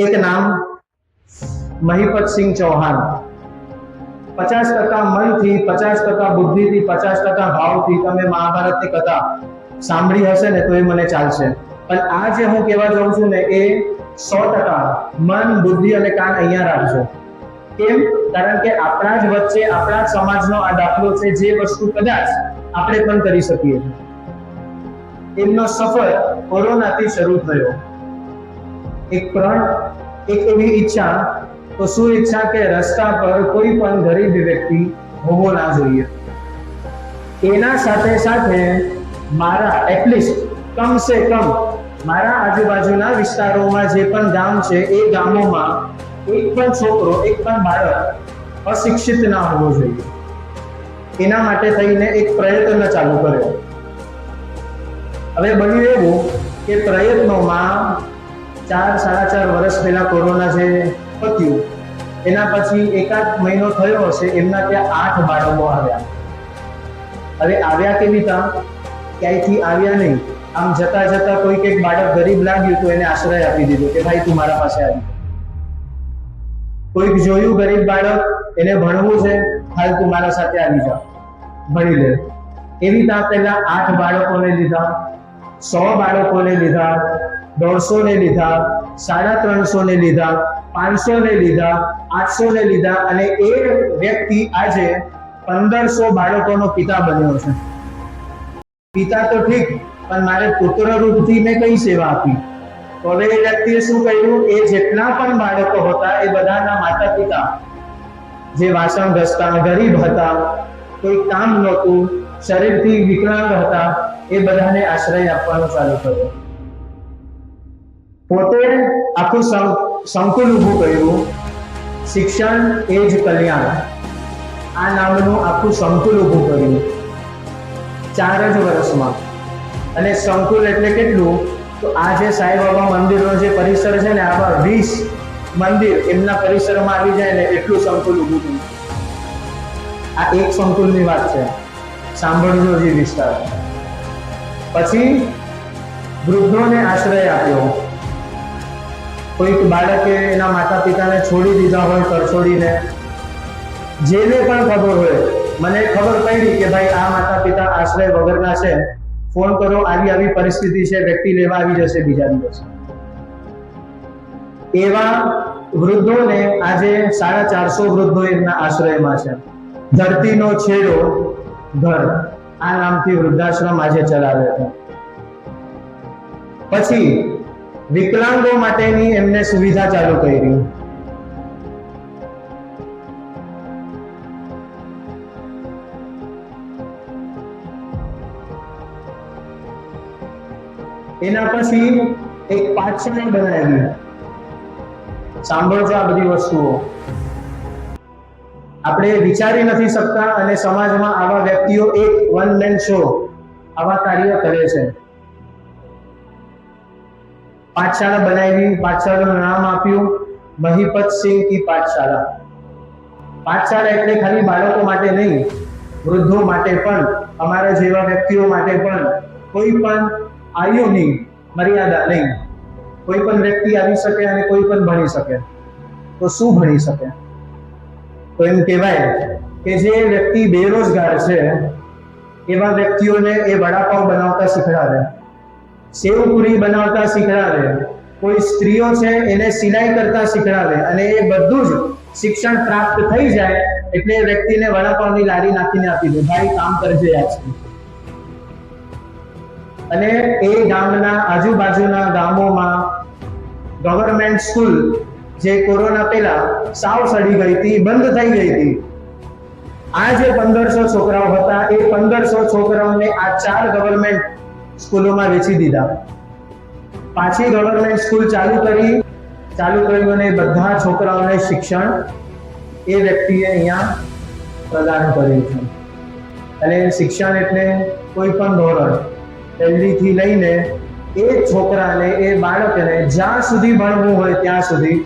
એક નામ મહિપતસિંહ ચૌહાણ, 50% મનથી, 50% બુદ્ધિથી, 50% ભાવથી તમે મહાભારતની કથા સાંભળી હશે ને તો એ મને ચાલશે, પણ આ જે હું કહેવા જાઉં છું ને એ 100% મન, બુદ્ધિ અને કાન અહીંયા રાખજો. કેમ? કારણ કે આપણા જ વચ્ચે, આપણા જ સમાજનો આ દાખલો છે જે વસ્તુ કદાચ આપણે પણ કરી શકીએ છીએ. એમનો સફર કોરોનાથી શરૂ થયો. એક એવી ઈચ્છા, તો શું ઈચ્છા કે રસ્તા પર કોઈ પણ ગરીબ વ્યક્તિ હોવો ના જોઈએ. એના સાથે સાથે મારા એટલીસ્ટ કમસે કમ મારા આજુબાજુના વિસ્તારોમાં જે પણ ગામ છે એ ગામોમાં એક પણ છોકરો, એક પણ બાળક અશિક્ષિત ના હોવો જોઈએ. એના માટે થઈને એક પ્રયત્ન ચાલુ કર્યો. હવે બન્યું એવું કે પ્રયત્નોમાં 4-4.5 વર્ષ પહેલા કોરોના જે પત્યું એના પછી એકાદ મહિનો થયો હશે, એમના ત્યાં 8 બાળકો આવ્યા. હવે આવ્યા કેવી રીતના? ક્યાંયથી આવ્યા નહીં, આમ જતા જતા કોઈક એક બાળક ગરીબ લાગ્યું તો એને આશ્રય આપી દીધો કે ભાઈ તું મારા પાસે આવી. કોઈક જોયું ગરીબ બાળક, એને ભણવું છે, હાલ તું મારા સાથે આવી જા, ભણી લે. એવી રીતના પહેલા 8 બાળકોને લીધા, 100 બાળકોને લીધા, 150 ને લીધા, 350 ને લીધા, 500 ને લીધા, 800 ને લીધા, અને એ વ્યક્તિ આજે 1500 બાળકોનો પિતા બન્યો છે. પિતા તો ઠીક, પણ મારે પુત્ર રૂપથી મેં કઈ સેવા આપી? તો હવે એ વ્યક્તિએ શું કર્યું? એ જેટલા પણ બાળકો હતા એ બધાના માતા પિતા જે વાસણ ઘસતા, ગરીબ હતા, કોઈ કામ નહોતું, શરીરથી વિકલાંગ હતા, એ બધાને આશ્રય આપવાનું ચાલુ કર્યું. પોતે આખું સંકુલ ઊભું કર્યું, શિક્ષણ એ જ કલ્યાણ, આ નામનું આખું સંકુલ ઊભું કર્યું 4 જ વર્ષમાં. અને સંકુલ એટલે કેટલું? તો આ જે સાંઈબાબા મંદિરનો જે પરિસર છે ને, આવા 20 મંદિર એમના પરિસરમાં આવી જાય ને એટલું સંકુલ ઊભું થયું. આ એક સંકુલની વાત છે, સાંભળજો જે વિસ્તાર. પછી વૃદ્ધોને આશ્રય આપ્યો. કોઈક બાળકે એના માતા પિતાને છોડી દીધા હોય તરછોડીને, જેને પણ ખબર હોય, મને ખબર પડી કે ભાઈ આ માતા પિતા આશ્રય વગરના છે, ફોન કરો, આવી પરિસ્થિતિ છે, વ્યક્તિ લેવા આવી જશે બીજા દિવસે. એવા વૃદ્ધોને આજે 450 વૃદ્ધો એમના આશ્રયમાં છે. ધરતીનો છેડો ઘર, આ નામથી વૃદ્ધાશ્રમ આજે ચલાવે છે. પછી વિકલાંગો માટેની એમને સુવિધા ચાલુ કરી. એના પછી એક પાઠશાળા બનાવી. સાંભળજો આ બધી વસ્તુઓ, આપણે વિચારી નથી શકતા, અને સમાજમાં આવા વ્યક્તિઓ એક વન મેન શો આવા કાર્ય કરે છે. પાઠશાળા બનાવી, પાઠશાળાનું નામ આપ્યું મહિપતસિંહ કી પાઠશાળા. પાઠશાળા એટલે ખાલી બાળકો માટે નહીં, વૃદ્ધો માટે પણ, અમારા જેવા વ્યક્તિઓ માટે પણ, કોઈ પણ આયુની મર્યાદા નહીં. કોઈ પણ વ્યક્તિ આવી શકે અને કોઈ પણ ભણી શકે. તો શું ભણી શકે? તો એમ કહેવાય કે જે વ્યક્તિ બેરોજગાર છે એવા વ્યક્તિઓને એ વડાપાવ બનાવતા શીખડાવે, સેવપુરી બનાવતા શીખડાવે, કોઈ સ્ત્રીઓ છે એને સિલાઈ કરતા શીખડાવે, અને એ બધું જ શિક્ષણ પ્રાપ્ત થઈ જાય એટલે એ વ્યક્તિને વડાપાવની લારી નાખીને આપી દે, ભાઈ કામ કરજે આજ. અને એ ગામના આજુબાજુના ગામોમાં ગવર્મેન્ટ સ્કૂલ જે કોરોના પહેલા સાવ સડી ગઈ હતી, બંધ થઈ ગઈ હતી, આ જે 1500 છોકરાઓ હતા એ 1500 છોકરાઓને આ 4 ગવર્મેન્ટ સ્કૂલોમાં વેચી દીધા. પાછી ગવર્મેન્ટ સ્કૂલ ચાલુ કર્યું અને બધા છોકરાઓને શિક્ષણ એ વ્યક્તિએ અહીંયા પ્રદાન કર્યું છે. અને શિક્ષણ એટલે કોઈ પણ ધોરણ, પહેલીથી લઈને એ છોકરાને, એ બાળકને જ્યાં સુધી ભણવું હોય ત્યાં સુધી.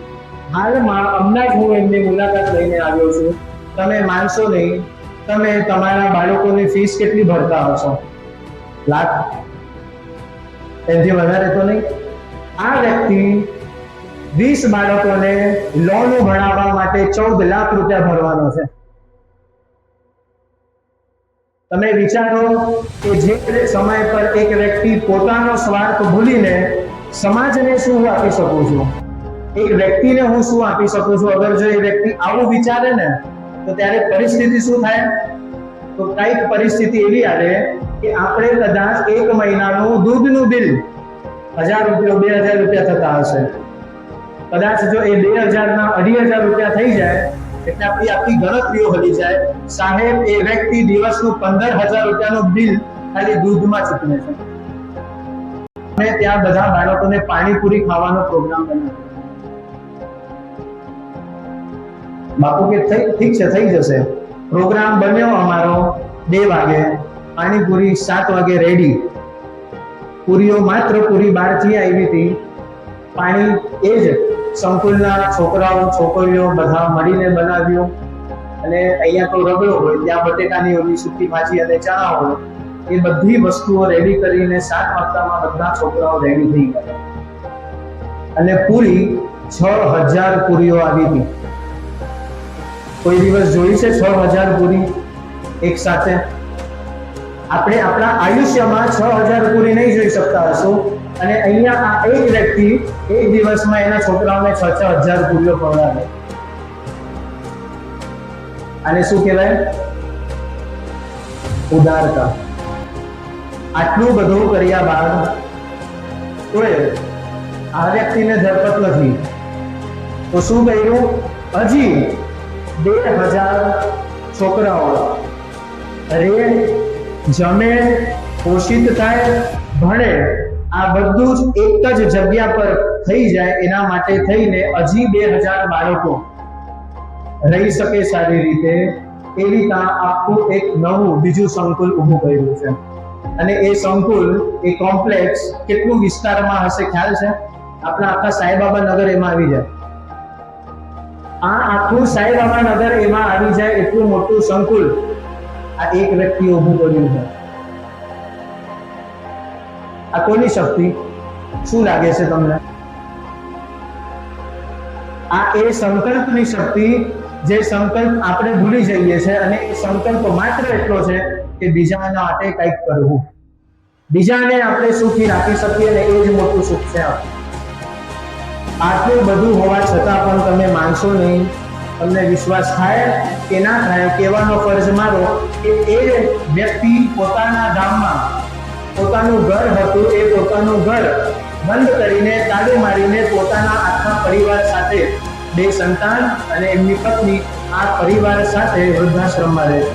હાલમાં હમણાં જ હું એમની મુલાકાત લઈને આવ્યો છું. તમે માનશો નહીં, તમે તમારા બાળકોની ફીસ કેટલી ભરતા હશો? લાખ? એનાથી વધારે તો નહીં. આ વ્યક્તિ 20 બાળકોને લોન ભણાવવા માટે 14 લાખ રૂપિયા ભરવાનો છે. તમે વિચારો કે જે સમય પર એક વ્યક્તિ પોતાનો સ્વાર્થ ભૂલીને સમાજને શું આપી શકું છું, એક વ્યક્તિને હું શું આપી શકું છું, અગર જો એ વ્યક્તિ આવું વિચારે ને તો ત્યારે પરિસ્થિતિ શું થાય? તો કઈક પરિસ્થિતિ એવી આવે કે આપણે કદાચ એક મહિનાનું દૂધનું બિલ 1000 રૂપિયા 2000 રૂપિયા થતા હશે, કદાચ જો એ 2000 ના 2500 રૂપિયા થઈ જાય એટલે આપણી આખી ગણતરીઓ હલી જાય. સાહેબ, એ વ્યક્તિ દિવસનું 15000 રૂપિયાનું બિલ ખાલી દૂધમાં ચૂકવે છે અને ત્યાં બધા બાળકોને પાણીપુરી ખાવાનો પ્રોગ્રામ બનાવ્યો. બાપુ કે ઠીક છે, થઈ જશે. પ્રોગ્રામ બન્યો અમારો 2 વાગે, પાણીપુરી 7 વાગે રેડી. પૂરીઓ માત્ર પૂરી બહારથી આવી હતી, પાણી એ જ સંકુલના છોકરાઓ છોકરીઓ બધા મળીને બનાવ્યું. અને અહીંયા તો રગડો હોય, ત્યાં બટેકાની ઓલી સૂકી ભાજી અને ચણા હોય, એ બધી વસ્તુઓ રેડી કરીને 7 વાગ્યામાં બધા છોકરાઓ રેડી થઈ ગયા. અને પૂરી 6000 પૂરીઓ આવી હતી. કોઈ દિવસ જોઈ છે 6000 પૂરી એક સાથે? આપણે આપણા આયુષ્યમાં 6000 પૂરી નહીં જોઈ શકતા હશું, અને અહીંયા આ એક વ્યક્તિ એક દિવસમાં એના છોકરાઓને 6000 પૂરીઓ ખવડાવે. આને શું કહેવાય? ઉદારતા. આટલું બધું કર્યા બાદ તોય આ વ્યક્તિને ધરપત નથી, તો શું કર્યું? હજી 2000 છોકરાઓ રહે, જમે, પોષિત થાય, ભણે, આ બધું જ એક જ જગ્યા પર થઈ જાય એના માટે થઈને હજી 2000 બાળકો રહી શકે સારી રીતે, એવી આખું એક નવું બીજું સંકુલ ઊભું કર્યું છે. અને એ સંકુલ, એ કોમ્પ્લેક્સ કેટલું વિસ્તારમાં હશે ખ્યાલ છે? આપણા આખા સાંઈબાબા નગર એમાં આવી જાય. આ આખું સાંઈબાબા નગર એમાં આવી જાય એટલું મોટું સંકુલ આ એક વ્યક્તિ ઊભું કર્યું છે. આ કોની શક્તિ? શું લાગે છે તમને? આ એ સંકલ્પની શક્તિ, જે સંકલ્પ આપણે ભૂલી જઈએ છીએ, અને એ સંકલ્પ માત્ર એટલો છે કે બીજાના માટે કંઈક કરવું, બીજાને આપણે સુખી રાખી શકીએ, ને એ જ મોટું સુખ છે. આટલું બધું હોવા છતાં પણ તમે માનશો નહીં, તમને વિશ્વાસ થાય કે ના થાય, કહેવાનો ફરજ મારો કે એ વ્યક્તિ પોતાના ગામમાં પોતાનું ઘર હતું, એ પોતાનું ઘર બંધ કરીને તાળું મારીને પોતાના આખા પરિવાર સાથે 2 સંતાન અને એમની પત્ની આ પરિવાર સાથે વૃદ્ધાશ્રમમાં રહે છે.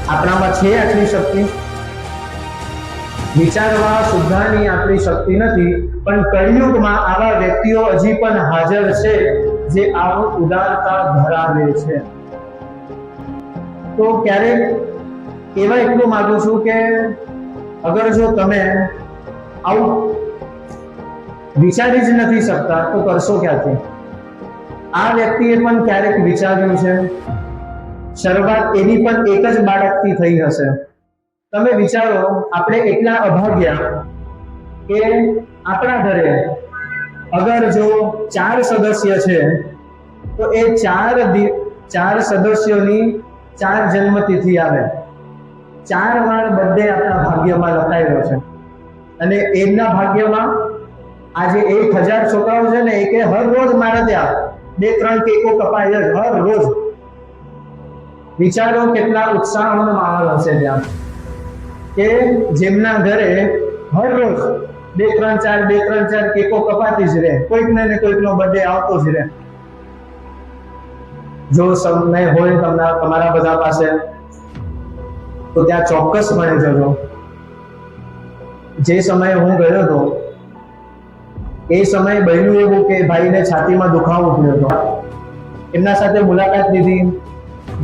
આપણામાં છે આટલી શક્તિ? વિચારવા સુધાની આટલી શક્તિ નથી, પણ કળિયુગમાં આવા વ્યક્તિઓ હજી પણ હાજર છે જે આવું ઉદારતા ધરાવે છે. તો ક્યારેક એવા એટલું માંગુ છું કે અગર જો તમે આવું વિચારી જ નથી શકતા તો કરશો ક્યાંથી? આ વ્યક્તિએ પણ ક્યારેક વિચાર્યું છે? શરૂઆત એની પણ એક જ બાળકથી થઈ હશે. તમે વિચારો, આપણે એટલા અભાગ્યા કે આપણા ઘરે અગર જો 4 સદસ્ય છે તો એ 4 સદસ્યોની 4 જન્મતિથિ આવે, 4 વાર બર્થડે આપણા ભાગ્યમાં લખાયેલો છે. અને એમના ભાગ્યમાં આજે 1000 છોકરાઓ છે ને, એ હર રોજ મારે ત્યાં 2-3 કેકો કપાય જ હર રોજ. વિચારો કેટલા ઉત્સાહનો માહોલ હશે ત્યાં, કે જેમના ઘરે હર રોજ 2-3-4 કેકો કપાતી જ રહે, કોઈકને ને કોઈકનો બર્થડે આવતો જ રહે. જો સમય હોય તમારા બધા પાસે તો ત્યાં ચોક્કસપણે જજો. જે સમયે હું ગયો હતો એ સમયે બન્યું એવું કે ભાઈને છાતીમાં દુખાવો થયો હતો. એમના સાથે મુલાકાત લીધી,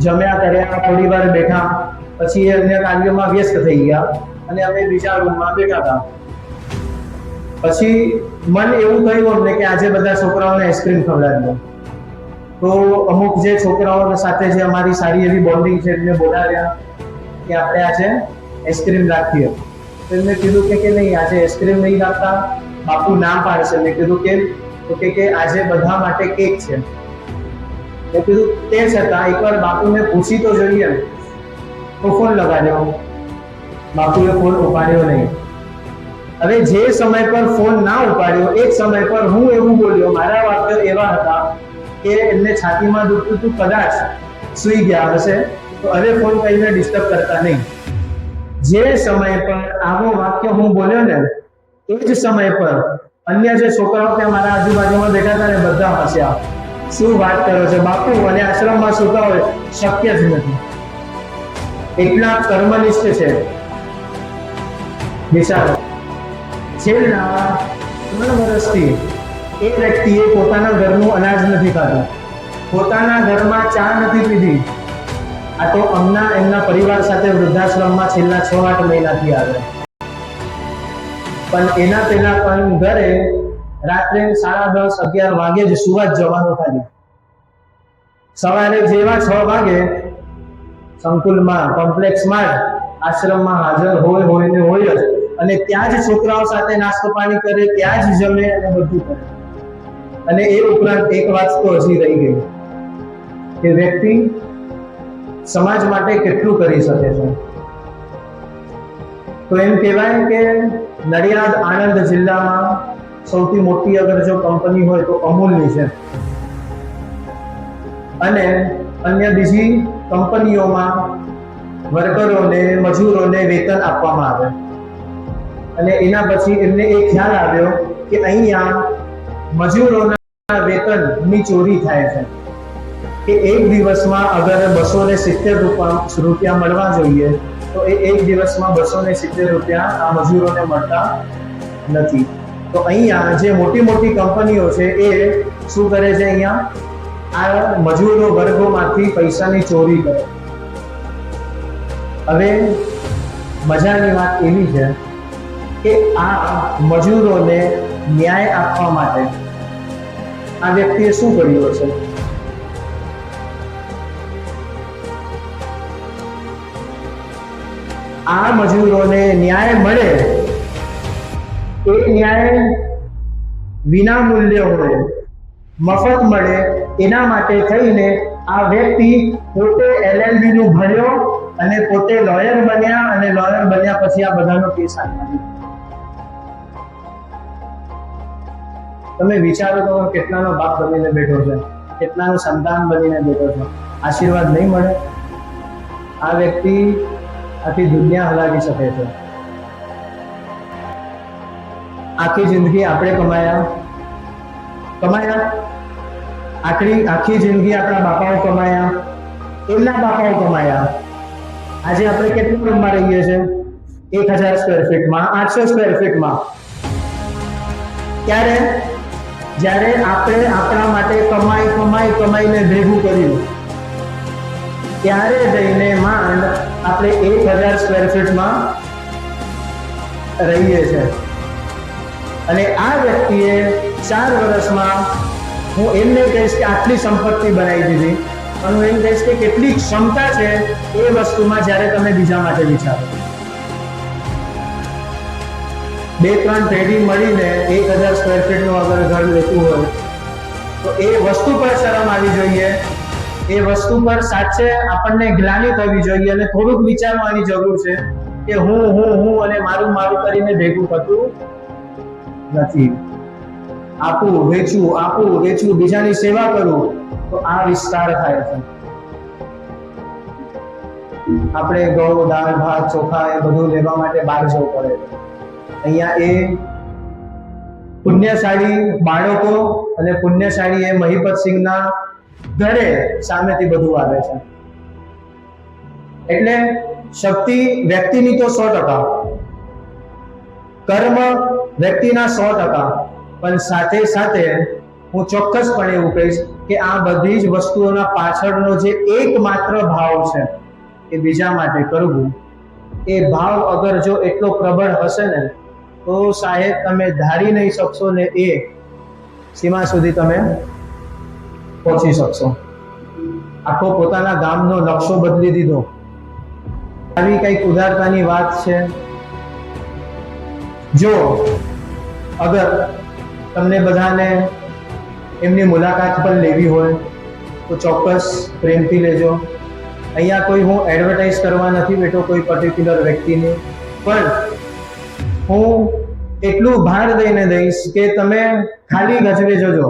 જમ્યા કર્યા, થોડી વાર બેઠા, પછી એ અન્ય કાર્યોમાં વ્યસ્ત થઈ ગયા અને અમે બીજા રૂમમાં બેઠા હતા. પછી મન એવું થયું અમને કે આજે બધા છોકરાઓને આઈસ્ક્રીમ ખવડાવી દો. તો અમુક જે છોકરાઓ સાથે જે અમારી સારી એવી બોન્ડિંગ છે એમને બોલાવ્યા કે આપણે આજે આઈસ્ક્રીમ રાખીએ. તો એમને કીધું કે નહીં, આજે આઈસ્ક્રીમ નહીં રાખતા, બાપુ ના પાડશે. મેં કીધું કેમ? તો કે આજે બધા માટે કેક છે. મેં કીધું તે છતાં એકવાર બાપુને પૂછી તો જોઈએ. તો ફોન લગાડ્યો, બાપુએ ફોન ઉપાડ્યો નહીં. હવે જે સમય પર ફોન ના ઉપાડ્યો એ જ સમય પર હું એવું બોલ્યો, મારા વાક્યો એવા હતા કે એમને છાતીમાં દુખતું હતું, કદાચ સૂઈ ગયા હશે, તો હવે ફોન કરીને ડિસ્ટર્બ કરતા નહીં. જે સમય પર આવો વાક્ય હું બોલ્યો ને એ જ સમય પર અન્ય જે છોકરાઓ ત્યાં મારા આજુબાજુમાં બેઠા હતા ને બધા હસ્યા. શું વાત કરો છો બાપુ, અને આશ્રમમાં સૂતા હોય, શક્ય જ નથી. એટલા કર્મનિષ્ઠ છે વિચારો. છેલ્લા 3 વર્ષથી એ વ્યક્તિએ પોતાના ઘરનું અનાજ નથી ખાધું, પોતાના ઘરમાં ચા નથી પીધી. આ તો એમના પરિવાર સાથે વૃદ્ધાશ્રમમાં છેલ્લા 6-8 મહિનાથી આવે. પણ એના પહેલા પણ ઘરે રાત્રે 10:30-11 વાગે જ સુવા જવાનું ખાલી. સવારે જેવા 6 વાગે સંકુલમાં, કોમ્પ્લેક્સમાં, આશ્રમમાં હાજર હોય ને હોય જ. અને ત્યાં જ છોકરાઓ સાથે નાસ્તો પાણી કરે, ત્યાં જ જમે અને બધું કરે. અને એ ઉપરાંત એક વાત તો હજી રહી ગઈ કે વ્યક્તિ સમાજ માટે કેટલું કરી શકે છે. તો એમ કહેવાય કે નડિયાદ આણંદ જિલ્લામાં સૌથી મોટી અગર જો કંપની હોય તો અમૂલની છે. અને અન્ય બીજી કંપનીઓમાં વર્કરોને, મજૂરોને વેતન આપવામાં આવે. અને એના પછી એમને એ ખ્યાલ આવ્યો કે અહીંયા મજૂરોના વેતનની ચોરી થાય છે. કે એક દિવસમાં અગર 270 રૂપિયા મળવા જોઈએ તો એ એક દિવસમાં 270 રૂપિયા આ મજૂરોને મળતા નથી. તો અહીંયા જે મોટી મોટી કંપનીઓ છે એ શું કરે છે, અહીંયા આ મજૂરો વર્ગોમાંથી પૈસાની ચોરી કરે. હવે મજાની વાત એવી છે કે આ મજૂરોને ન્યાય આપવા માટે આ વ્યક્તિએ શું કર્યું હશે? આ મજૂરોને ન્યાય મળે, એ ન્યાય વિના મૂલ્ય હોય, મફત મળે, એના માટે થઈને આ વ્યક્તિ પોતે LLB નું ભણ્યો અને પોતે લોયર બન્યા. અને લોયર બન્યા પછી આ બધાનો કેસ આપ્યો. તમે વિચારો તો કેટલાનો બાપ બનીને બેઠો છે, કેટલાનું સંતાન બનીને બેઠો છે. આશીર્વાદ નહીં મળે? આ વ્યક્તિ આખી દુનિયા હલાવી શકે છે. આખી જિંદગી આપણે કમાયા, આખી જિંદગી આપણા બાપાઓ કમાયા, એમના બાપાઓ કમાયા. આજે આપણે કેટલા રૂમમાં રહીએ છીએ? 1000 સ્ક્વેર ફીટમાં, 800 સ્ક્વેર ફીટમાં. ક્યારે? જ્યારે આપણે આપણા માટે કમાઈને ભેગું કર્યું, ત્યારે જઈને માંડ આપણે 1000 સ્ક્વેર ફીટમાં રહીએ છીએ. અને આ વ્યક્તિએ 4 વર્ષમાં, હું એમને કહીશ કે આટલી સંપત્તિ બનાવી દીધી, પણ હું એમ કહીશ કે કેટલી ક્ષમતા છે એ વસ્તુમાં જ્યારે તમે બીજા માટે વિચારો. 2-3 પેઢી મળીને 1000 સ્ક્વેર ફીટનું અગર ઘર લેતું હોય તો એ વસ્તુ પર શરમ આવી જોઈએ, એ વસ્તુ પર સાચે આપણને ગ્લાનિ થવી જોઈએ અને થોડુંક વિચારવાની જરૂર છે કે હું અને મારું કરીને ભેગું થતું નથી. આપું વેચું, બીજાની સેવા કરું, તો આ વિસ્તાર થાય છે. આપણે ગૌ, દાળ, ભાત, ચોખા એ બધું લેવા માટે બહાર જવું પડે. અહીંયા એ પુણ્યશાળી બાળકો અને પુણ્યશાળી એ મહિપતસિંહના ઘરે સામેથી બધું આવે છે. એટલે શક્તિ વ્યક્તિની તો 100%, કર્મ વ્યક્તિના 100%, પણ સાથે સાથે હું ચોક્કસપણે એવું કહીશ કે આ બધી જ વસ્તુઓના પાછળનો જે એકમાત્ર ભાવ છે એ બીજા માટે કરવું, એ ભાવ અગર જો એટલો પ્રબળ હશે ને તો સાહેબ તમે ધારી નહીં શકશો ને એ સીમા સુધી તમે પહોંચી શકશો. આખો પોતાના ગામનો નકશો બદલી દીધો, આવી કંઈક ઉદારતાની વાત છે. જો અગર તમને બધાને એમની મુલાકાત પણ લેવી હોય તો ચોક્કસ પ્રેમથી લેજો. અહીંયા કોઈ હું એડવર્ટાઇઝ કરવા નથી બેઠો કોઈ પર્ટિક્યુલર વ્યક્તિની, પણ હું એટલું ભાર દઈને દઈશ કે તમે ખાલી ગજવે જજો,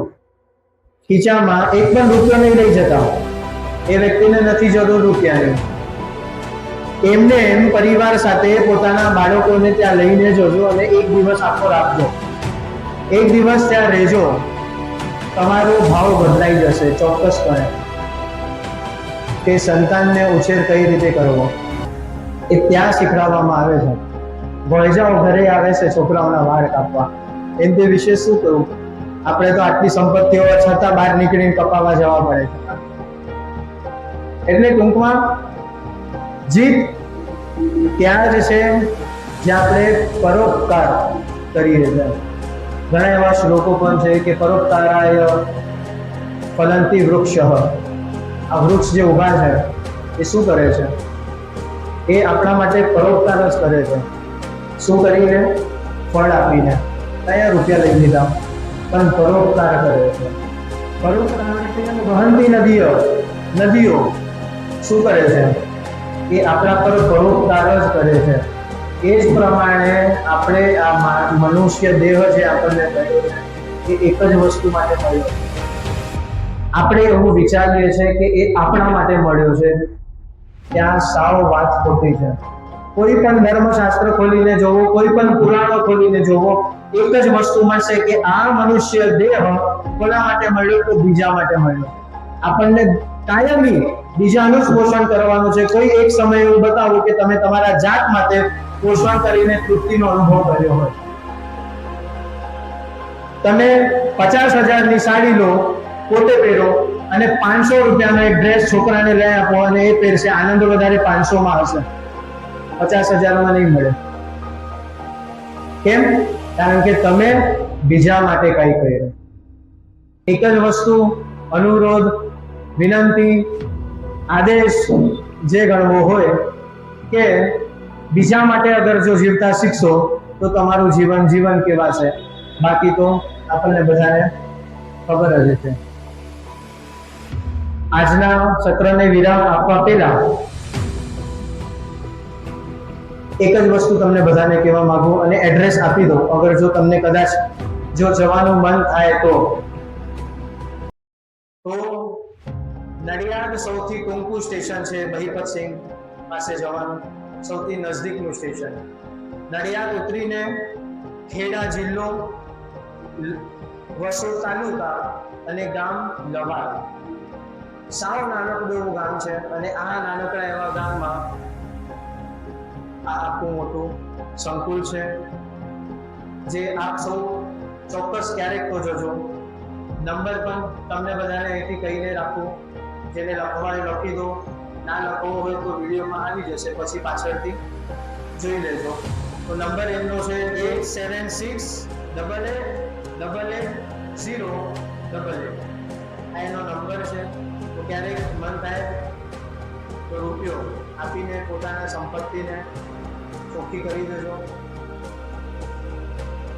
ખીચામાં એક પણ રૂપિયો નહીં લઈ જતા. એ વ્યક્તિને નથી જરૂર રૂપિયાની. એમને એમ પરિવાર સાથે પોતાના બાળકોને ત્યાં લઈને જજો અને એક દિવસ આખો રાખજો. એક દિવસ ત્યાં રહેજો, તમારો ભાવ બદલાઈ જશે ચોક્કસપણે. કે સંતાનને ઉછેર કઈ રીતે કરવો એ ત્યાં શીખવાડવામાં આવે છે. ભોયજાઓ ઘરે આવે છે છોકરાઓના વાળ કાપવા, એમ તે વિશે શું કરું? આપણે તો આટલી સંપત્તિ હોવા છતાં બહાર નીકળીને કપાવવા જવા પડે છે. એટલે ટૂંકમાં જીત ત્યાં જ છે જ્યાં આપણે પરોપકાર કરીએ છીએ. ઘણા એવા શ્લોકો પણ છે કે પરોપકારાય ફલંતી વૃક્ષ. આ વૃક્ષ જે ઉભા છે એ શું કરે છે? એ આપણા માટે પરોપકાર જ કરે છે. શું કરીને? ફળ આપીને. કયા રૂપિયા લઈ લીધા, પણ પરોપકાર કરે છે. પરોપકાર વહંતી નદીઓ શું કરે છે? એ આપણા પર પરોપકાર જ કરે છે. એ જ પ્રમાણે આપણે આ મનુષ્ય દેહ જે આપણને મળ્યો છે એ એક જ વસ્તુ માટે મળ્યો છે. આપણે એવું વિચારીએ છીએ કે એ આપણા માટે મળ્યો છે, ત્યાં સાવ વાત ખોટી છે. કોઈ પણ ધર્મશાસ્ત્ર ખોલીને જોવો, કોઈ પણ પુરાણો ખોલીને જોવો, એક જ વસ્તુ મળશે કે આ મનુષ્ય દેહ કોના માટે મળ્યો? તો બીજા માટે મળ્યો. આપણને કાયમી બીજાનું જ પોષણ કરવાનું છે. કોઈ એક સમય એવું બતાવો કે તમે તમારા જાત માટે પોષણ કરીને તૃપ્તિનો અનુભવ કર્યો હોય. તમે 50,000 ની સાડી લો, પોતે પહેરો અને 500 રૂપિયાનો એક ડ્રેસ છોકરાને લઈ આપો અને એ પહેરશે. આનંદ વધારે 500 માં હશે, 50,000 માં નહીં મળે. કેમ? કારણ કે તમે બીજા માટે કંઈ કર્યું. એક જ વસ્તુ, અનુરોધ, વિનંતી, આદેશ જે ગણવો હોય કે બીજા માટે અગર જો જીવતા શીખશો તો તમારું જીવન કેવાશે. બાકી તો આપણને બધાને ખબર જ છે. આજના સત્રને વિરામ આપવા પહેલા એક જ વસ્તુ તમને બધાને કહેવા માંગુ અને એડ્રેસ આપી દો. અગર જો તમને કદાચ જો જવાનું મન થાય તો નડિયાદ સૌથી ટૂંકું સ્ટેશન છે. બહીપતસિંહ પાસે જવાનું સૌથી નજદીકનું સ્ટેશન. નડિયાદ ઉતરીને ખેડા જિલ્લો, વસોડ તાલુકા અને ગામ લવાડ. સાવ નાનકડું એવું ગામ છે અને આ નાનકડા એવા ગામમાં આ આખું મોટું સંકુલ છે જે આપ સૌ ચોક્કસ ક્યારેક તો જજો. નંબર પણ તમને બધાને અહીંથી કહીને રાખું, જેને લખવા લખી દો, ના લખવો હોય તો વિડીયોમાં આવી જશે, પછી પાછળથી જોઈ લેજો. તો નંબર એમનો છે 8768880888. આ એનો નંબર છે. તો ક્યારેક મન થાય તો રૂપિયો આપીને પોતાના સંપત્તિને ચોખ્ખી કરી દેજો.